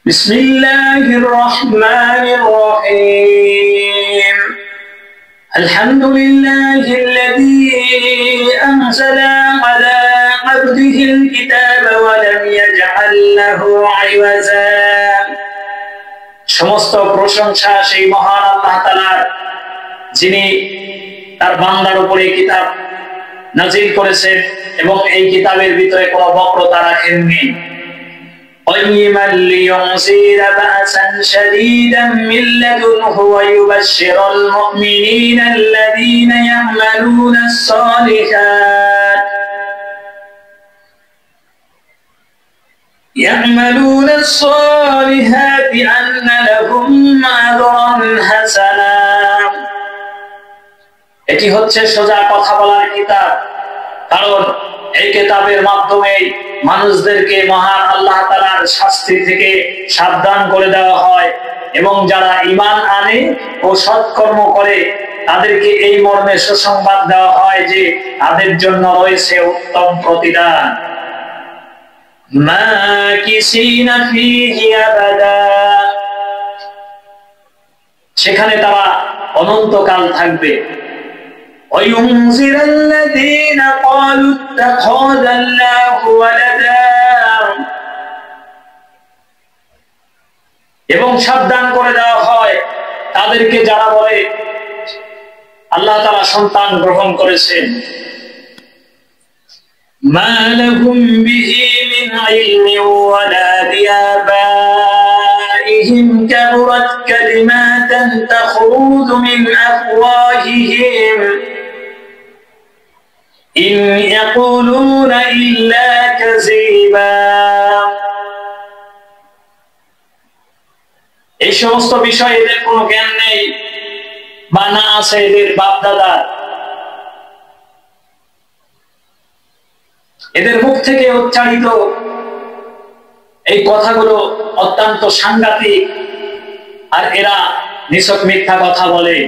بسم الله الرحمن الرحيم الحمد لله الذي أنزل على عبده الكتاب ولم يجعل له عوجا সমস্ত প্রশংসা সেই মহান আল্লাহ তাআলার, যিনি তার বান্দার উপরে কিতাব নাযিল করেছেন এবং এই কিতাবের ভিতরে কোনো বক্রতা রাখেননি। قيما لينذر بأسا شديدا من لدنه ويبشر المؤمنين الذين يعملون الصالحات أن لهم أجرا حسنا। এটি হচ্ছে সোজা কথা বলার কিতাব, কারণ এই কিতাবের মাধ্যমে মানুষদেরকে মহান আল্লাহ তাআলার শাস্তি থেকে সাবধান করে দেওয়া হয় এবং যারা ঈমান আনে ও সৎকর্ম করে তাদেরকে এই মর্মে সুসংবাদ দেওয়া হয় যে তাদের জন্য রয়েছে উত্তম প্রতিদান। মাকিসিনা ফীহি আবাদা, সেখানে তারা অনন্তকাল থাকবে। وينذر الذين قالوا اتخذ الله ولدا, এবং সাবধান করে দেওয়া হয় তাদেরকে যারা বলে আল্লাহ তাআলা সন্তান গ্রহণ করেছেন। মা লাহুম বিহি মিন ইলমিন ওয়ালা বিআবাইহিম কাবুরাত কালিমাতান তাখরুজু মিন আফওয়াহিহিম ইন ইয়াকুলুনা ইল্লা কাযিবা। এই সমস্ত বিষয়ে এদের কোনো জ্ঞান নেই বা না আছে এদের বাপ দাদা। এদের মুখ থেকে উচ্চারিত এই কথাগুলো অত্যন্ত সাংঘাতিক, আর এরা নিছক মিথ্যা কথা বলে।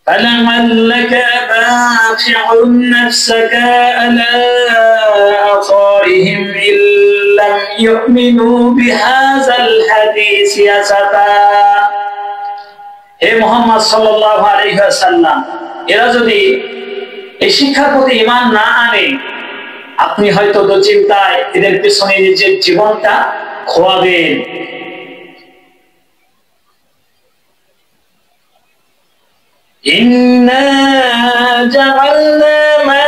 فَلَعَلَّكَ بَاخِعٌ نَفْسَكَ عَلَى آثَارِهِمْ إِن لَّمْ يُؤْمِنُوا بِهَذَا الْحَدِيثِ أَسَفًا। হে মুহাম্মদ সাল্লাল্লাহু আলাইহি ওয়াসাল্লাম, এরা যদি এই শিক্ষার প্রতি ঈমান না আনে, আপনি হয়তো দুশ্চিন্তায় এদের পিছনে নিজের জীবনটা খোয়াবেন। ইন্না জাআলনা মা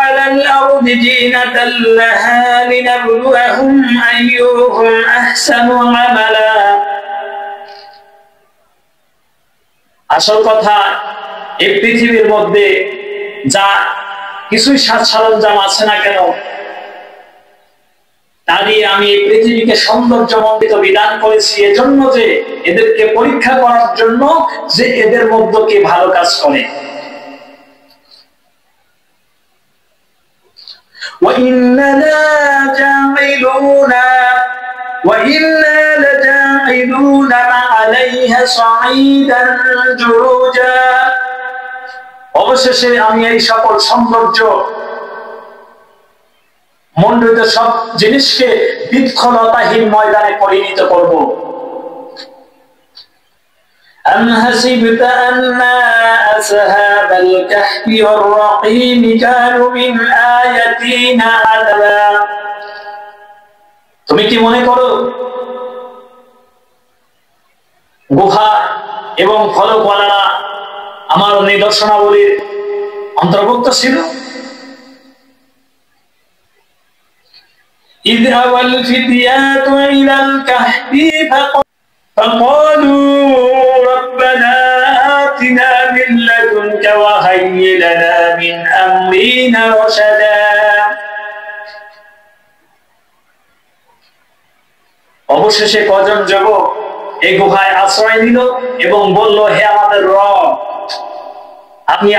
আলাল আরদি জিনাতাল লাহা লিনাবলুয়াহুম আইয়ুহুম আহসানু আমালা। আসল কথা, এই পৃথিবীর মধ্যে যা কিছুই সাজ সরঞ্জাম আছে না কেন, তা দিয়ে আমি এই পৃথিবীকে সৌন্দর্যমণ্ডিত বিধান করেছি এজন্য যে এদেরকে পরীক্ষা করার জন্য যে এদের মধ্যে কে ভালো কাজ করে। وَإِنَّا لَجَاعِلُونَ مَا عَلَيْهَا صَعِيدًا جُرُوجًا। অবশেষে আমি এই সকল সৌন্দর্য মণ্ডিত সব জিনিসকে বৃক্ষলতাহীন ময়দানে পরিণত করব। أَمْ حَسِبْتَ أَنَّ أَصْحَابَ الْكَهْفِ وَالرَّقِيمِ كَانُوا مِنْ آيَاتِنَا عَجَبًا। তুমি কি মনে করো গুহা এবং ফলকওয়ালারা আমার নিদর্শনাবলীর অন্তর্ভুক্ত ছিল? إذ أوى الفتيات إلى الكهف فقالوا ربنا آتنا من لدنك وهيئ لنا من أمرنا رشدا। অবশেষে কজন যুবক এই গুহায় আশ্রয় নিল এবং বলল, হে আমাদের রব, আপনি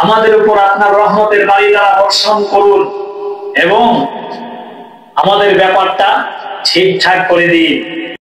আমাদের উপর আপনার রহমতের বাড়ি দ্বারা বর্ষণ করুন এবং আমাদের ব্যাপারটা ঠিকঠাক করে দিন।